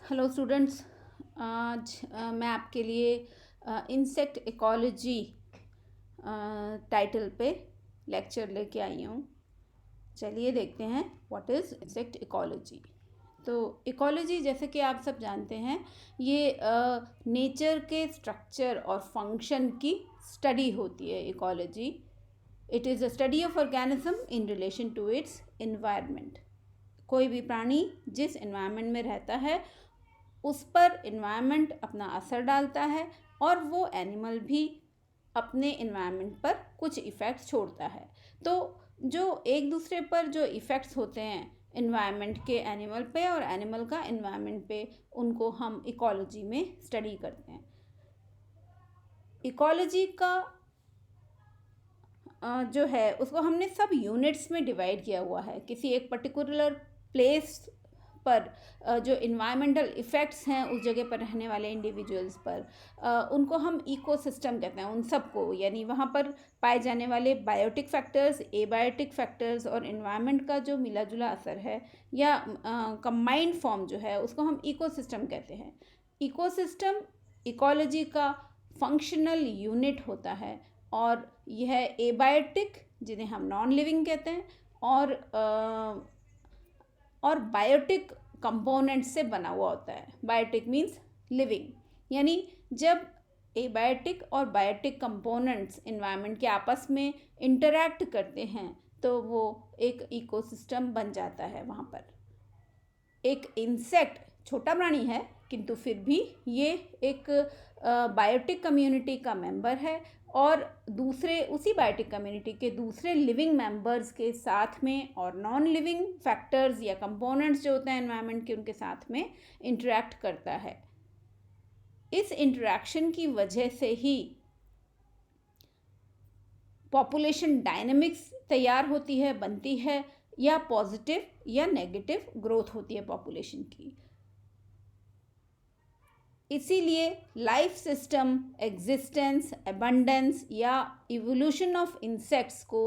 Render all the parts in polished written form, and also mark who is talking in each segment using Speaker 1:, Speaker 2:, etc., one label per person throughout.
Speaker 1: Hello students. आज मैं आपके लिए इंसेक्ट इकोलॉजी टाइटल पे लेक्चर लेके आई हूँ। चलिए देखते हैं व्हाट इज़ इंसेक्ट इकोलॉजी। तो इकोलॉजी, जैसे कि आप सब जानते हैं, ये नेचर के स्ट्रक्चर और फंक्शन की स्टडी होती है। Ecology it is a study of organism in relation to its environment. कोई भी प्राणी जिस एनवायरनमेंट में रहता है उस पर इन्वायरमेंट अपना असर डालता है और वो एनिमल भी अपने इन्वायरमेंट पर कुछ इफ़ेक्ट्स छोड़ता है। तो जो एक दूसरे पर जो इफ़ेक्ट्स होते हैं इन्वायरमेंट के एनिमल पे और एनिमल का इन्वायरमेंट पे, उनको हम इकोलॉजी में स्टडी करते हैं। इकोलॉजी का जो है उसको हमने सब यूनिट्स में डिवाइड किया हुआ है। किसी एक पर्टिकुलर प्लेस पर जो इन्वायरमेंटल इफ़ेक्ट्स हैं उस जगह पर रहने वाले इंडिविजुअल्स पर, उनको हम इकोसिस्टम कहते हैं। उन सबको, यानी वहाँ पर पाए जाने वाले बायोटिक फैक्टर्स, एबायोटिक फैक्टर्स और इन्वायरमेंट का जो मिला जुला असर है या कंबाइंड फॉर्म जो है, उसको हम इकोसिस्टम कहते हैं। इकोसिस्टम इकोलॉजी का फंक्शनल यूनिट होता है और यह एबायोटिक, जिन्हें हम नॉन लिविंग कहते हैं, और बायोटिक कंपोनेंट से बना हुआ होता है। बायोटिक मीन्स लिविंग, यानी जब एबायोटिक और बायोटिक कंपोनेंट्स इन्वायरमेंट के आपस में इंटरैक्ट करते हैं तो वो एक इकोसिस्टम बन जाता है। वहाँ पर एक इंसेक्ट छोटा प्राणी है, किंतु फिर भी ये एक बायोटिक कम्युनिटी का मेंबर है और दूसरे उसी बायोटिक कम्युनिटी के दूसरे लिविंग मेंबर्स के साथ में और नॉन लिविंग फैक्टर्स या कंपोनेंट्स जो होते हैं एनवायरनमेंट के, उनके साथ में इंटरैक्ट करता है। इस इंटरैक्शन की वजह से ही पॉपुलेशन डायनेमिक्स तैयार होती है, बनती है, या पॉजिटिव या नेगेटिव ग्रोथ होती है पॉपुलेशन की। इसीलिए लाइफ सिस्टम, एग्जिस्टेंस, एबंडेंस या इवोल्यूशन ऑफ इंसेक्ट्स को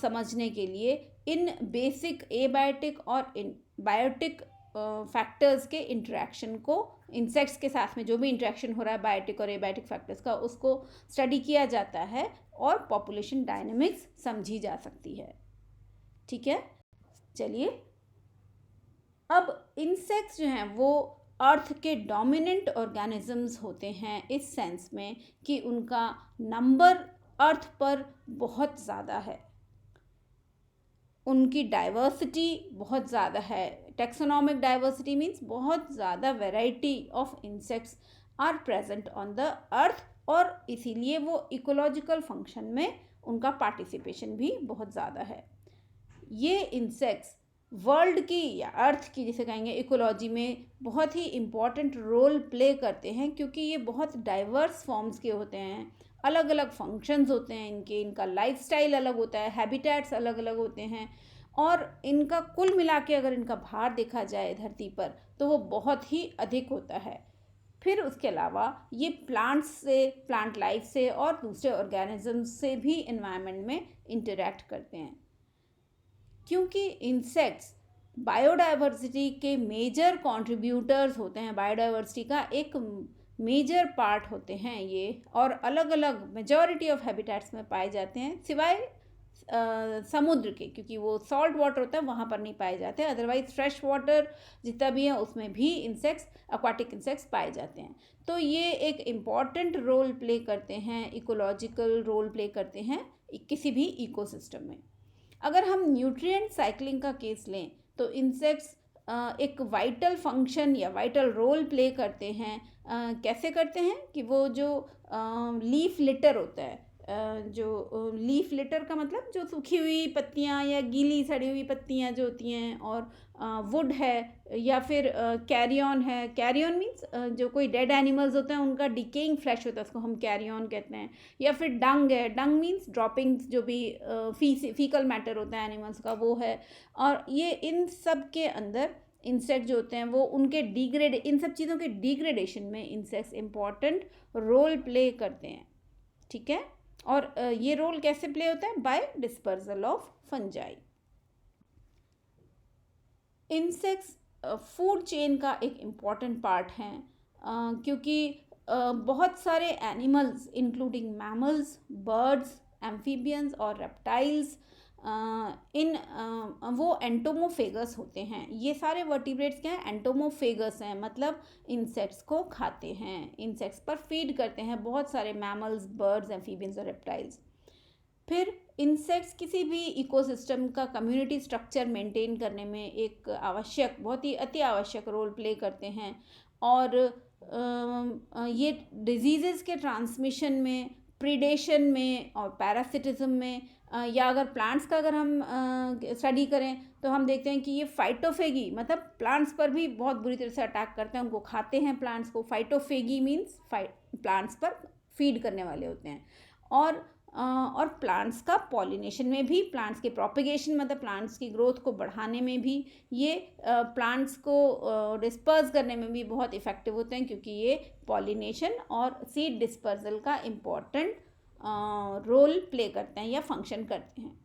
Speaker 1: समझने के लिए इन बेसिक एबायोटिक और इन बायोटिक फैक्टर्स के इंटरेक्शन को, इंसेक्ट्स के साथ में जो भी इंटरेक्शन हो रहा है बायोटिक और एबायोटिक फैक्टर्स का, उसको स्टडी किया जाता है और पॉपुलेशन डायनेमिक्स समझी जा सकती है। ठीक है, चलिए अब इंसेक्ट्स जो हैं वो अर्थ के डोमिनेंट ऑर्गेनिजम्स होते हैं, इस सेंस में कि उनका नंबर अर्थ पर बहुत ज़्यादा है, उनकी डाइवर्सिटी बहुत ज़्यादा है। टेक्सोनॉमिक डाइवर्सिटी मीन्स बहुत ज़्यादा variety of insects are present on the earth, और इसीलिए वो इकोलॉजिकल फंक्शन में उनका पार्टिसिपेशन भी बहुत ज़्यादा है। ये इंसेक्ट्स वर्ल्ड की या अर्थ की, जिसे कहेंगे, इकोलॉजी में बहुत ही इम्पॉर्टेंट रोल प्ले करते हैं, क्योंकि ये बहुत डाइवर्स फॉर्म्स के होते हैं, अलग अलग फंक्शंस होते हैं इनके, इनका लाइफस्टाइल अलग होता है, हैबिटेट्स अलग अलग होते हैं, और इनका कुल मिला के अगर इनका भार देखा जाए धरती पर तो वो बहुत ही अधिक होता है। फिर उसके अलावा ये प्लांट्स से, प्लांट लाइफ से और दूसरे ऑर्गेनिजम्स से भी इन्वायरमेंट में इंटरैक्ट करते हैं। क्योंकि इंसेक्ट्स बायोडाइवर्सिटी के मेजर कंट्रीब्यूटर्स होते हैं, बायोडाइवर्सिटी का एक मेजर पार्ट होते हैं ये, और अलग अलग मेजॉरिटी ऑफ हैबिटेट्स में पाए जाते हैं, सिवाय समुद्र के, क्योंकि वो सॉल्ट वाटर होता है वहाँ पर नहीं पाए जाते। अदरवाइज फ्रेश वाटर जितना भी है उसमें भी इंसेक्ट्स, एक्वाटिक इंसेक्ट्स पाए जाते हैं। तो ये एक इम्पॉर्टेंट रोल प्ले करते हैं, इकोलॉजिकल रोल प्ले करते हैं किसी भी इकोसिस्टम में। अगर हम न्यूट्रिएंट साइक्लिंग का केस लें तो इंसेक्ट्स एक वाइटल फंक्शन या वाइटल रोल प्ले करते हैं। कैसे करते हैं कि वो जो लीफ लिटर होता है, जो लीफ लिटर का मतलब जो सूखी हुई पत्तियां या गीली सड़ी हुई पत्तियां जो होती हैं, और वुड है, या फिर कैरियन है। कैरियन मीन्स जो कोई डेड एनिमल्स होते हैं उनका डिकेइंग फ्लैश होता है, उसको हम कैरियन कहते हैं। या फिर डंग है, डंग मीन्स ड्रॉपिंग्स, जो भी फीकल मैटर होता है एनिमल्स का, वो है। और ये इन सब के अंदर इंसेक्ट जो होते हैं वो उनके इन सब चीज़ों के डिग्रेडेशन में इंसेक्ट्स इम्पॉर्टेंट रोल प्ले करते हैं। ठीक है, और ये रोल कैसे प्ले होता है? By dispersal of fungi. Insects food chain का एक इम्पॉर्टेंट पार्ट हैं, क्योंकि बहुत सारे animals including mammals, birds, amphibians और रेप्टाइल्स वो एंटोमोफेगस होते हैं। ये सारे वर्टिब्रेट्स क्या हैं? एंटोमोफेगस हैं, मतलब इंसेक्ट्स को खाते हैं, इंसेक्ट्स पर फीड करते हैं, बहुत सारे मैमल्स, बर्ड्स, एम्फीबियंस और रेप्टाइल्स। फिर इंसेक्ट्स किसी भी इकोसिस्टम का कम्युनिटी स्ट्रक्चर मेंटेन करने में एक आवश्यक, बहुत ही अति आवश्यक रोल प्ले करते हैं, और ये डिजीज़ के ट्रांसमिशन में, प्रीडेशन में और पैरासिटिज्म में, या अगर प्लांट्स का अगर हम स्टडी करें तो हम देखते हैं कि ये फाइटोफेगी, मतलब प्लांट्स पर भी बहुत बुरी तरह से अटैक करते हैं, उनको खाते हैं प्लांट्स को। फाइटोफेगी मीन्स प्लांट्स पर फीड करने वाले होते हैं। और प्लांट्स का पॉलिनेशन में भी, प्लांट्स के प्रोपिगेशन मतलब प्लांट्स की ग्रोथ को बढ़ाने में भी, ये प्लांट्स को डिस्पर्स करने में भी बहुत इफ़ेक्टिव होते हैं, क्योंकि ये पॉलिनेशन और सीड डिस्पर्सल का इम्पॉर्टेंट रोल प्ले करते हैं या फंक्शन करते हैं।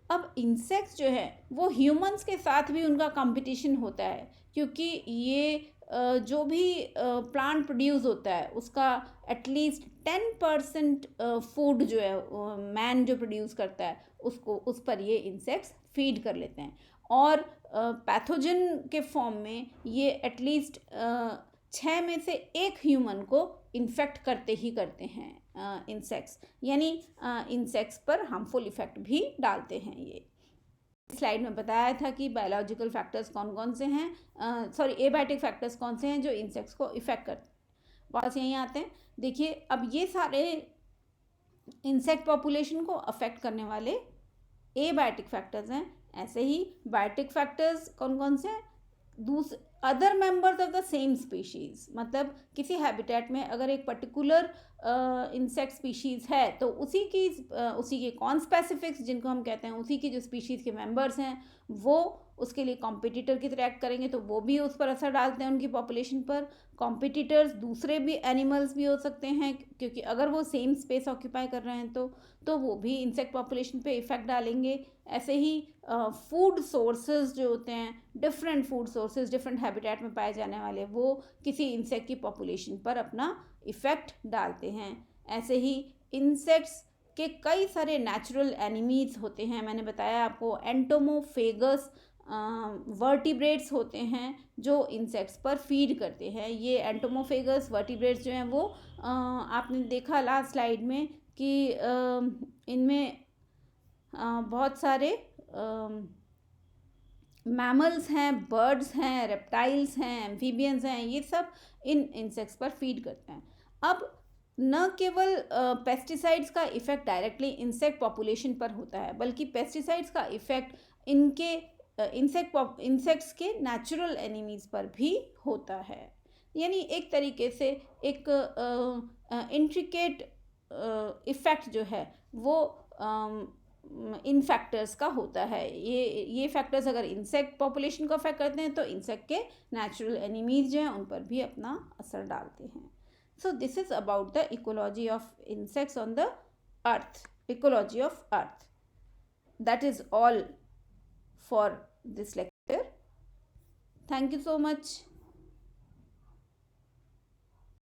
Speaker 1: अब इंसेक्ट्स जो है वो ह्यूमंस के साथ भी उनका कंपटीशन होता है, क्योंकि ये जो भी प्लांट प्रोड्यूस होता है उसका एटलीस्ट 10% फूड जो है मैन जो प्रोड्यूस करता है उसको, उस पर ये इंसेक्ट्स फीड कर लेते हैं। और पैथोजन के फॉर्म में ये एटलीस्ट 6 में से 1 ह्यूमन को इन्फेक्ट करते ही करते हैं इंसेक्ट्स, यानी इंसेक्ट्स पर हार्मफुल इफ़ेक्ट भी डालते हैं। ये स्लाइड में बताया था कि बायोलॉजिकल फैक्टर्स कौन कौन से हैं, एबायोटिक फैक्टर्स कौन से हैं जो इंसेक्ट्स को इफ़ेक्ट करते हैं। वापस यहीं आते हैं। देखिए, अब ये सारे इंसेक्ट पॉपुलेशन को अफेक्ट करने वाले एबायोटिक फैक्टर्स हैं। ऐसे ही बायोटिक फैक्टर्स कौन कौन से हैं? Other members of the same species, मतलब किसी हैबिटेट में अगर एक पर्टिकुलर इंसेक्ट स्पीशीज़ है तो उसी के कॉन्स्पेसिफिक्स जिनको हम कहते हैं, उसी की जो स्पीशीज़ के मेंबर्स हैं वो उसके लिए कॉम्पिटिटर की तरह एक्ट करेंगे, तो वो भी उस पर असर डालते हैं उनकी पॉपुलेशन पर। कॉम्पिटिटर्स दूसरे भी एनिमल्स भी हो सकते हैं, क्योंकि अगर वो सेम स्पेस ऑक्यूपाई कर रहे हैं तो वो भी इंसेक्ट पॉपुलेशन पे इफ़ेक्ट डालेंगे। ऐसे ही फूड सोर्सेज जो होते हैं, different food sources different habitat में पाए जाने वाले, वो किसी इंसेक्ट की पॉपुलेशन पर अपना इफ़ेक्ट डालते हैं। ऐसे ही इंसेक्ट्स के कई सारे नेचुरल एनिमीज होते हैं। मैंने बताया आपको एंटोमोफेगस वर्टिब्रेट्स होते हैं जो इंसेक्ट्स पर फीड करते हैं। ये एंटोमोफेगस वर्टिब्रेट्स जो हैं वो आपने देखा लास्ट स्लाइड में कि इनमें बहुत सारे मैमल्स हैं, बर्ड्स हैं, रेप्टाइल्स हैं, एम्फीबियंस हैं, ये सब इन इंसेक्ट्स पर फीड करते हैं। अब न केवल पेस्टिसाइड्स का इफ़ेक्ट डायरेक्टली इंसेक्ट पॉपुलेशन पर होता है, बल्कि पेस्टिसाइड्स का इफ़ेक्ट इनके इंसेक्ट्स के नेचुरल एनिमीज़ पर भी होता है। यानी एक तरीके से एक इंट्रिकेट इफ़ेक्ट जो है वो इन फैक्टर्स का होता है। ये फैक्टर्स अगर इंसेक्ट पॉपुलेशन को अफेक्ट करते हैं तो इंसेक्ट के नेचुरल एनिमीज जो हैं उन पर भी अपना असर डालते हैं। So this is about the ecology of insects on the earth, ecology of earth. That is all for this lecture. Thank you so much.